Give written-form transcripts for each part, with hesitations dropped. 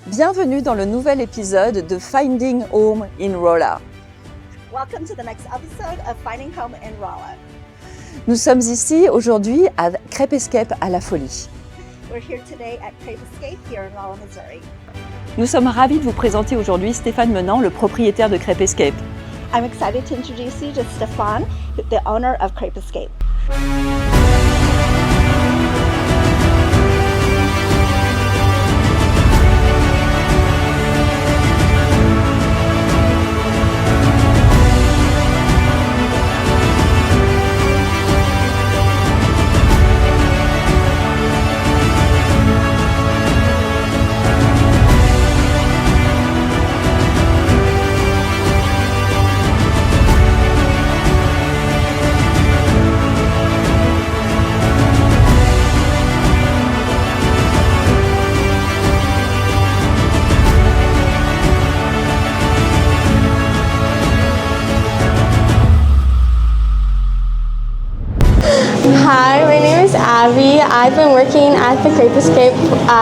Bienvenue dans le nouvel épisode de Finding Home in Rolla. Welcome to the next episode of Finding Home in Rolla. Nous sommes ici aujourd'hui à Crepescape à la Folie. We're here today at Crepescape here in Rolla, Missouri. Nous sommes ravis de vous présenter aujourd'hui Stéphane Menant, le propriétaire de Crepescape. I'm excited to introduce you to Stefan, the owner of Crepescape. Hi, my name is Abby. I've been working at the Crepescape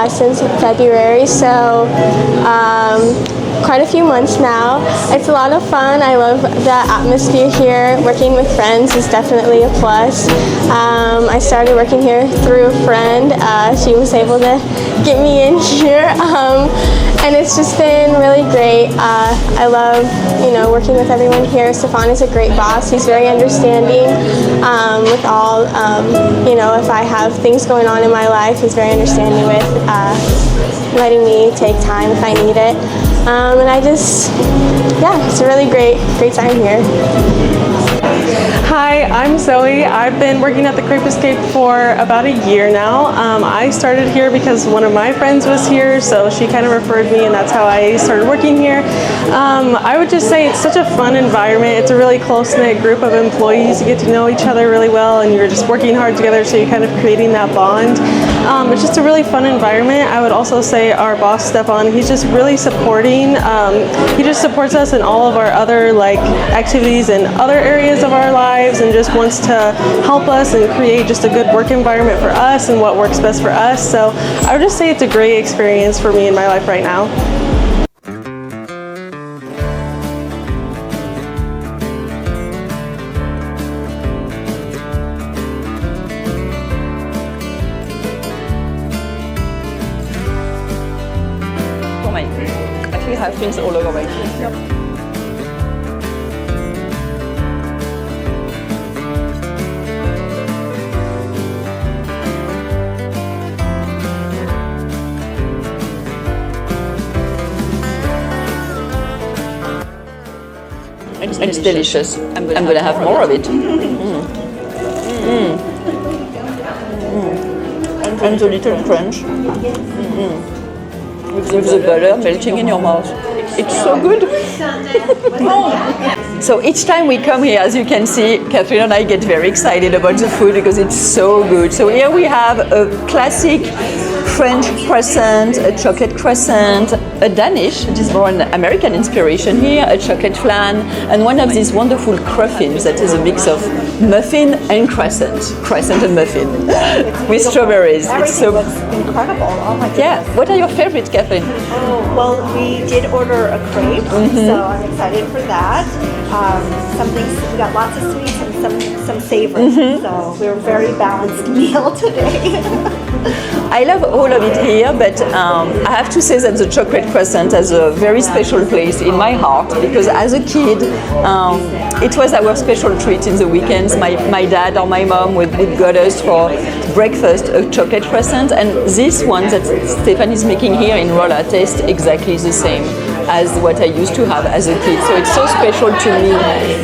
since February, so quite a few months now. It's a lot of fun. I love the atmosphere here. Working with friends is definitely a plus. I started working here through a friend. She was able to get me in here, and it's just been really great. I love, working with everyone here. Stefan is a great boss. He's very understanding with all, if I have things going on in my life, he's very understanding with letting me take time if I need it. And it's a really great time here. Hi, I'm Zoe. I've been working at the Crepescape for about a year now. I started here because one of my friends was here, so she kind of referred me, and that's how I started working here. I would just say it's such a fun environment. It's a really close-knit group of employees. You get to know each other really well, and you're just working hard together, so you're kind of creating that bond. It's just a really fun environment. I would also say our boss, Stefan, he's just really supporting. He just supports us in all of our other activities and other areas of our lives, and just wants to help us and create just a good work environment for us and what works best for us. So I would just say it's a great experience for me in my life right now. Actually have things all over my feet. It's delicious. I'm gonna have more of it. And the little crunch. With the butter melting in your mouth. It's so good. So each time we come here, as you can see, Catherine and I get very excited about the food because it's so good. So here we have a classic French croissant, a chocolate croissant, a Danish, which is more an American inspiration here, a chocolate flan, and one of these wonderful croissants that is a mix of muffin and croissant and muffin, with strawberries. It's so incredible. Oh my goodness. Yeah. What are your favorites, Catherine? Oh, well, we did order a crepe, so I'm excited for that. We got lots of sweets and some savory, so we're a very balanced meal today. I love all of it here, but I have to say that the chocolate croissant has a very special place in my heart, because as a kid, it was our special treat in the weekends. My dad or my mom would got us for breakfast a chocolate croissant, and this one that Stefan is making here in Rolla tastes exactly the same as what I used to have as a kid. So it's so special to me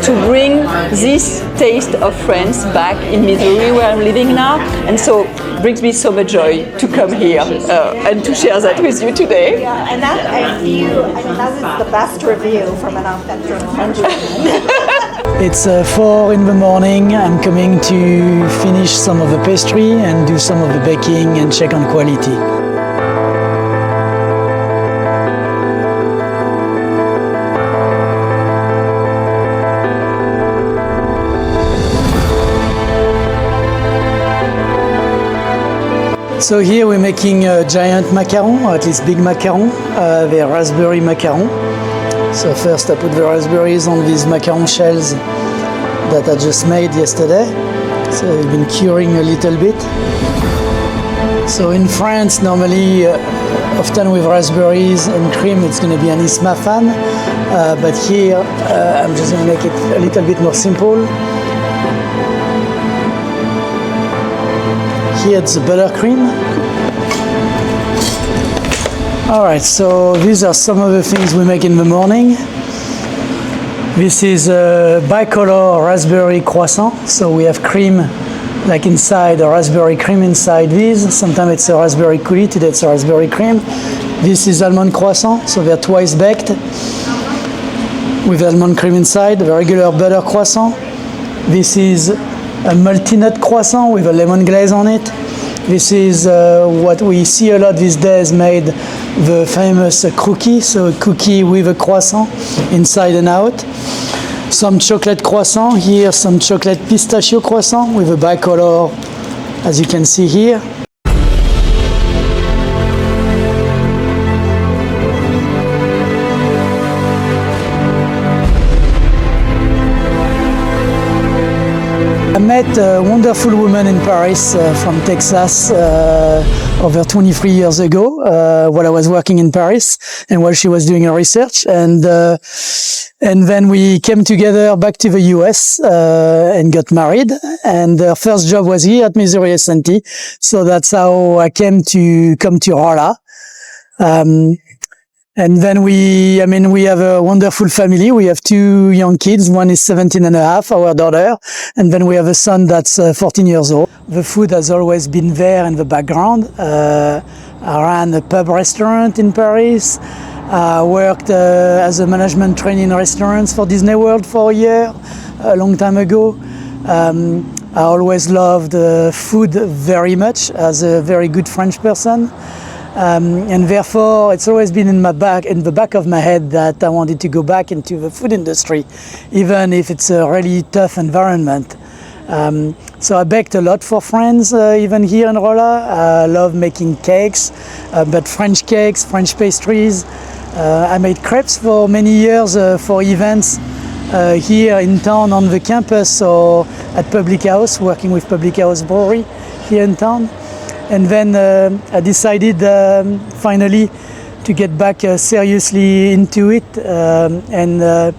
to bring this taste of France back in Missouri, where I'm living now, and so it brings me so much joy to come here and to share that with you today. Yeah, and that was the best review from an authentic Frenchman. It's 4 in the morning. I'm coming to finish some of the pastry and do some of the baking and check on quality. So here we're making a giant macaron, or at least big macaron, the raspberry macaron. So first I put the raspberries on these macaron shells that I just made yesterday. So I've been curing a little bit. So in France, normally, often with raspberries and cream, it's going to be an ismafan. But here, I'm just going to make it a little bit more simple. Here it's the buttercream. Alright, so these are some of the things we make in the morning. This is a bicolor raspberry croissant. So we have cream like inside, a raspberry cream inside these. Sometimes it's a raspberry coulis, today it's a raspberry cream. This is almond croissant, so they're twice baked with almond cream inside, the regular butter croissant. This is a multi-nut croissant with a lemon glaze on it. This is what we see a lot these days made, the famous cookie, so a cookie with a croissant inside and out. Some chocolate croissant, here some chocolate pistachio croissant with a bicolor, as you can see here. I met a wonderful woman in Paris from Texas over 23 years ago while I was working in Paris and while she was doing her research. And then we came together back to the US and got married. And her first job was here at Missouri S&T. So that's how I came to come to Rolla. And then we have a wonderful family. We have two young kids. One is 17 and a half, our daughter. And then we have a son that's 14 years old. The food has always been there in the background. I ran a pub restaurant in Paris. I worked as a management trainee in restaurants for Disney World for a year, a long time ago. I always loved food very much as a very good French person. And therefore, it's always been in the back of my head that I wanted to go back into the food industry, even if it's a really tough environment. So I baked a lot for friends, even here in Rolla. I love making cakes, but French cakes, French pastries. I made crepes for many years for events here in town on the campus or at Public House, working with Public House Brewery here in town. And then I decided finally to get back seriously into it and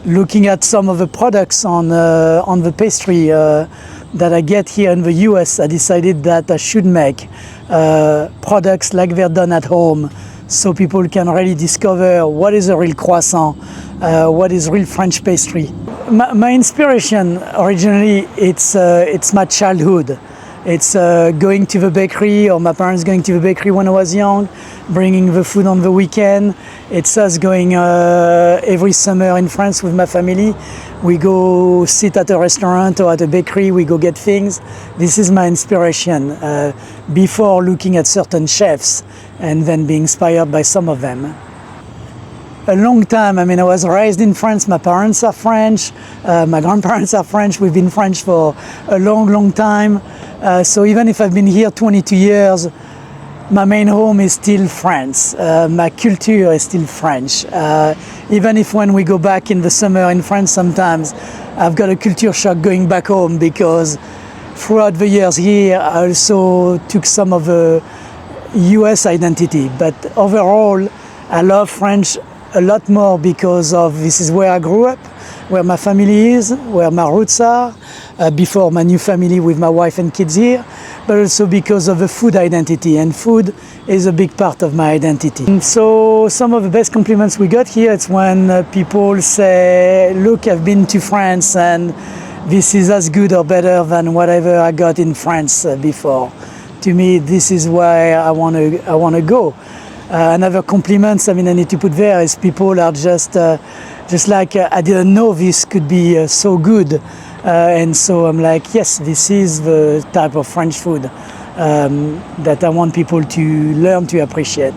looking at some of the products on the pastry that I get here in the US. I decided that I should make products like they're done at home, so people can really discover what is a real croissant, what is real French pastry. My inspiration originally, it's my childhood. It's going to the bakery, or my parents going to the bakery when I was young, bringing the food on the weekend. It's us going every summer in France with my family. We go sit at a restaurant or at a bakery, we go get things. This is my inspiration before looking at certain chefs and then being inspired by some of them. A long time, I was raised in France, my parents are French, my grandparents are French, we've been French for a long time. So even if I've been here 22 years, my main home is still France. My culture is still French. Even if when we go back in the summer in France sometimes, I've got a culture shock going back home because throughout the years here, I also took some of the US identity. But overall, I love French a lot more because of this is where I grew up, where my family is, where my roots are, before my new family with my wife and kids here, but also because of the food identity, and food is a big part of my identity. And so some of the best compliments we got here, it's when people say, look, I've been to France and this is as good or better than whatever I got in France before. To me, this is where I want to go. Another compliment I need to put there is people are just like, I didn't know this could be so good. And so I'm like, yes, this is the type of French food that I want people to learn to appreciate.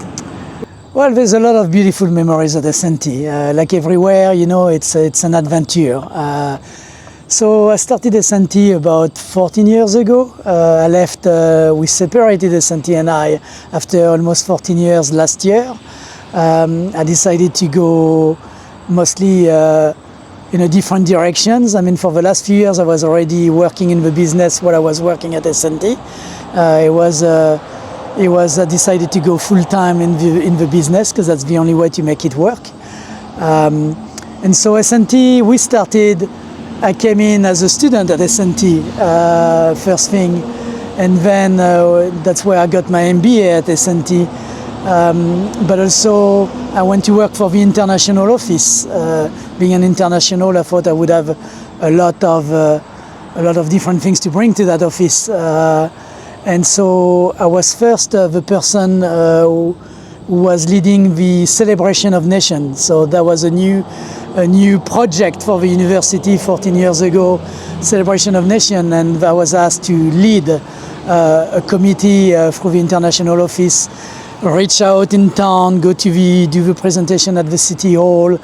Well, there's a lot of beautiful memories at S&T. Like everywhere, it's an adventure. So I started S&T about 14 years ago. I left, we separated S&T and I after almost 14 years last year. I decided to go mostly in a different directions. I mean, for the last few years I was already working in the business while I was working at S&T. I decided to go full-time in the business because that's the only way to make it work. And so S&T, we started, I came in as a student at S&T, first thing, and then that's where I got my MBA at S&T. But also I went to work for the international office. Being an international, I thought I would have a lot of different things to bring to that office. And so I was first the person who was leading the Celebration of Nations. So that was a new project for the university 14 years ago, Celebration of Nations, and I was asked to lead a committee through the international office, reach out in town, do the presentation at the city hall,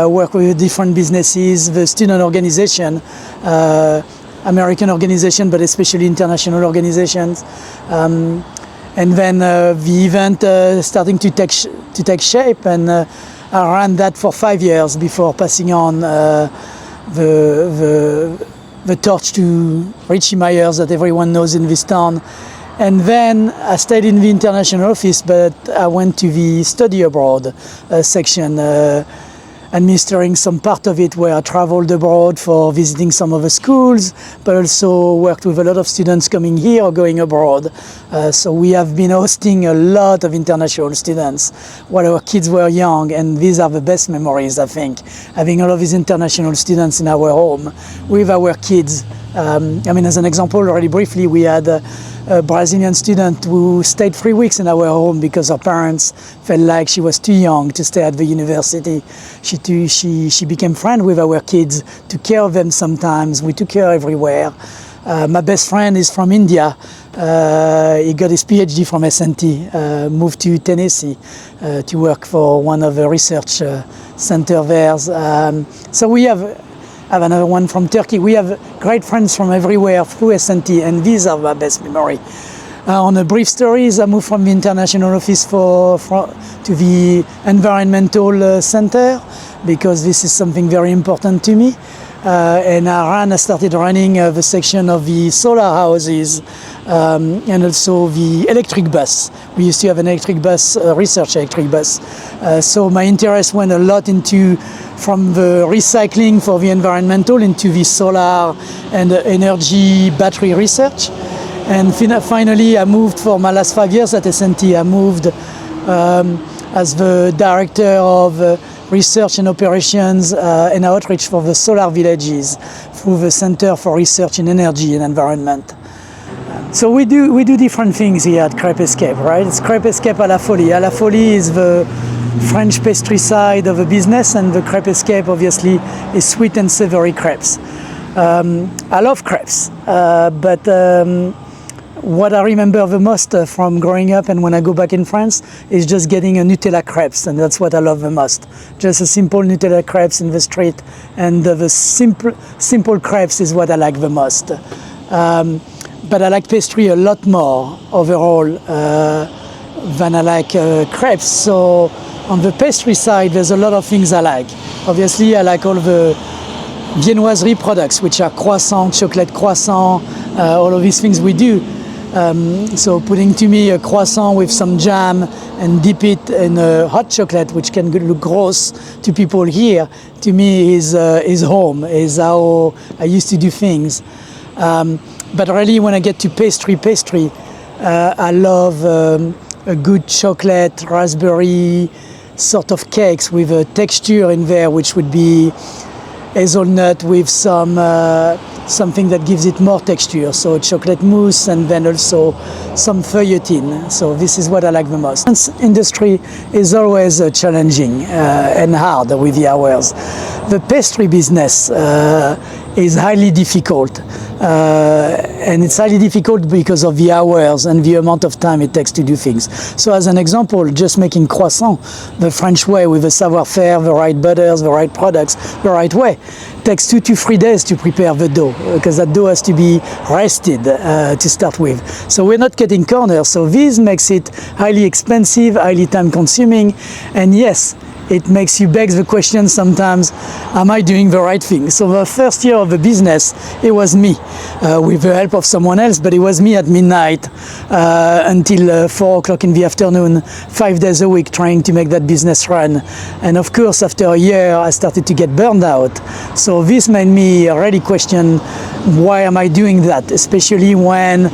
work with different businesses, the student organization, American organization, but especially international organizations. And then the event starting to take shape, and I ran that for 5 years before passing on the torch to Richie Myers that everyone knows in this town. And then I stayed in the international office, but I went to the study abroad section, administering some part of it where I traveled abroad for visiting some of the schools, but also worked with a lot of students coming here or going abroad. So we have been hosting a lot of international students while our kids were young, and these are the best memories, I think, having all of these international students in our home with our kids. I mean, as an example, already briefly, we had a Brazilian student who stayed 3 weeks in our home because her parents felt like she was too young to stay at the university. She became friends with our kids, took care of them sometimes. We took her everywhere. My best friend is from India. He got his PhD from S&T, moved to Tennessee to work for one of the research centers there. So we have another one from Turkey. We have great friends from everywhere through S&T, and these are my best memory. On a brief stories, I moved from the international office to the environmental center because this is something very important to me. And I started running the section of the solar houses and also the electric bus. We used to have an electric bus, research electric bus. So my interest went a lot from the recycling for the environmental into the solar and energy battery research. And finally I moved for my last 5 years at S&T. I moved as the director of research and operations and outreach for the solar villages through the Center for Research in Energy and Environment. So we do different things here at Crepescape, right? It's Crepescape à la Folie. À la Folie is the French pastry side of the business, and the Crepescape obviously is sweet and savory crepes. I love crepes, but what I remember the most from growing up and when I go back in France is just getting a Nutella crepes, and that's what I love the most. Just a simple Nutella crepes in the street, and the simple crepes is what I like the most. But I like pastry a lot more overall than I like crepes. So on the pastry side, there's a lot of things I like. Obviously, I like all the viennoiserie products, which are croissant, chocolate croissant, all of these things we do. So putting to me a croissant with some jam and dip it in a hot chocolate, which can look gross to people here, to me is home, is how I used to do things. But really when I get to pastry, I love a good chocolate, raspberry sort of cakes with a texture in there, which would be hazelnut with something that gives it more texture, so chocolate mousse and then also some feuilletine. So this is what I like the most. Industry is always challenging and hard with the hours. The pastry business is highly difficult. And it's highly difficult because of the hours and the amount of time it takes to do things. So as an example, just making croissant the French way with the savoir-faire, the right butters, the right products, the right way, takes 2 to 3 days to prepare the dough, because that dough has to be rested to start with. So we're not cutting corners, so this makes it highly expensive, highly time consuming, and yes, it makes you beg the question sometimes, am I doing the right thing? So the first year of the business, it was me, with the help of someone else, but it was me at midnight until 4 o'clock in the afternoon, 5 days a week, trying to make that business run. And of course, after a year, I started to get burned out. So this made me really question, why am I doing that? Especially when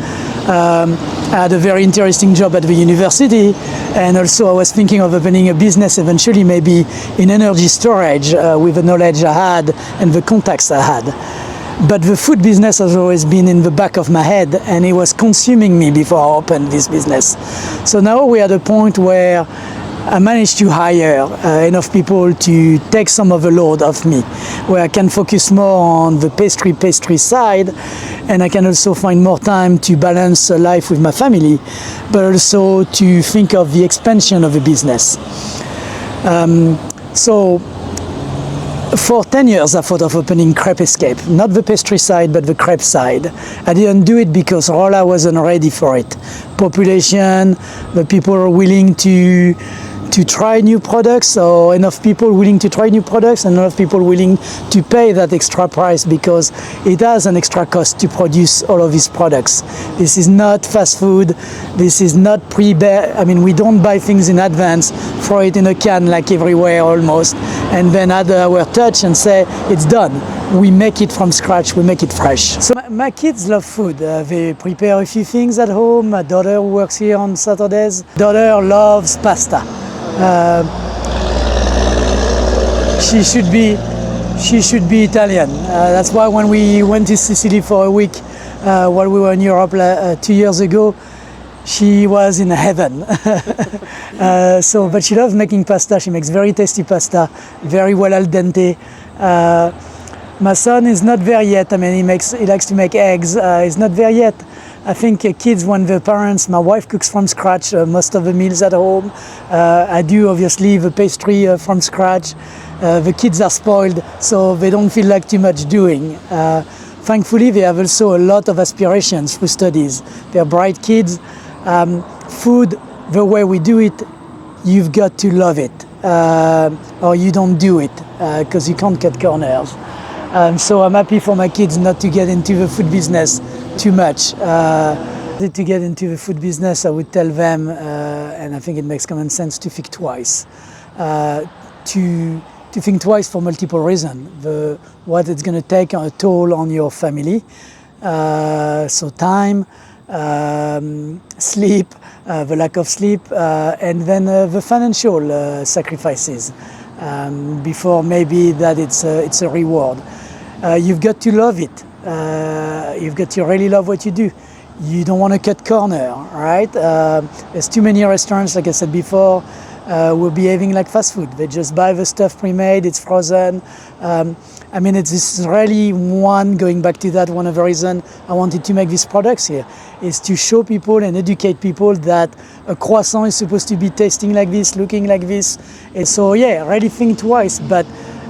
I had a very interesting job at the university, and also I was thinking of opening a business eventually, maybe in energy storage, with the knowledge I had and the contacts I had. But the food business has always been in the back of my head, and it was consuming me before I opened this business. So now we're at a point where I managed to hire enough people to take some of the load off me, where I can focus more on the pastry side, and I can also find more time to balance life with my family, but also to think of the expansion of the business. So for 10 years I thought of opening Crepescape, not the pastry side but the crepe side. I didn't do it because Rolla wasn't ready for it. Population, the people are willing to try new products, or enough people willing to try new products and enough people willing to pay that extra price, because it has an extra cost to produce all of these products. This is not fast food, this is not I mean, we don't buy things in advance, throw it in a can like everywhere almost, and then add our touch and say it's done. We make it from scratch, we make it fresh. So my kids love food. They prepare a few things at home. My daughter who works here on Saturdays, daughter loves pasta. She should be Italian. That's why when we went to Sicily for a week while we were in Europe 2 years ago, she was in heaven. But she loves making pasta. She makes very tasty pasta, very well al dente. My son is not there yet. I mean, he likes to make eggs. He's not there yet. I think kids, when the parents, my wife cooks from scratch most of the meals at home. I do obviously the pastry from scratch. The kids are spoiled, so they don't feel like too much doing. Thankfully, they have also a lot of aspirations through studies. They're bright kids. Food, the way we do it, you've got to love it, or you don't do it, because you can't cut corners. So I'm happy for my kids not to get into the food business too much. To get into the food business, I would tell them, and I think it makes common sense, to think twice. To think twice for multiple reasons. What it's going to take a toll on your family. So time, sleep, the lack of sleep, and then the financial sacrifices. Before maybe that it's a reward. You've got to love it. You've got to really love what you do. You don't want to cut corner, right? There's too many restaurants, like I said before, will behaving like fast food. They just buy the stuff pre-made, it's frozen. I mean, it's really going back to that, one of the reasons I wanted to make these products here, is to show people and educate people that a croissant is supposed to be tasting like this, looking like this. And so yeah, really think twice, but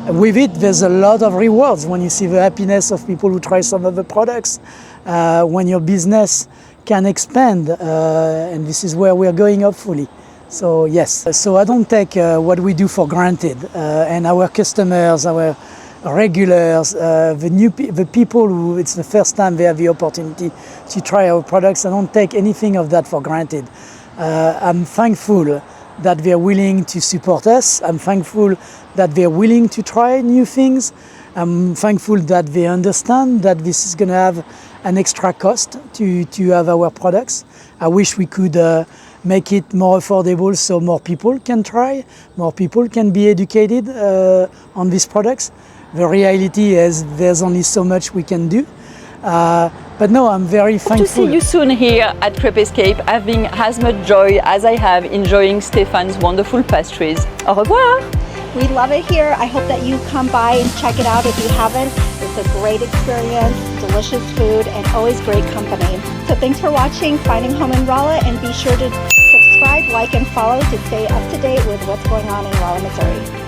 with it, there's a lot of rewards when you see the happiness of people who try some of the products, when your business can expand, and this is where we're going, hopefully. So yes, so I don't take what we do for granted, and our customers, our regulars, the people who it's the first time they have the opportunity to try our products, I don't take anything of that for granted. I'm thankful that they're willing to support us. I'm thankful that they're willing to try new things. I'm thankful that they understand that this is going to have an extra cost to have our products. I wish we could make it more affordable so more people can try, more people can be educated on these products. The reality is there's only so much we can do. But no, I'm very thankful. To see you soon here at Crepescape, having as much joy as I have enjoying Stéphane's wonderful pastries. Au revoir! We love it here. I hope that you come by and check it out if you haven't. It's a great experience, delicious food, and always great company. So thanks for watching Finding Home in Rolla, and be sure to subscribe, like, and follow to stay up to date with what's going on in Rolla, Missouri.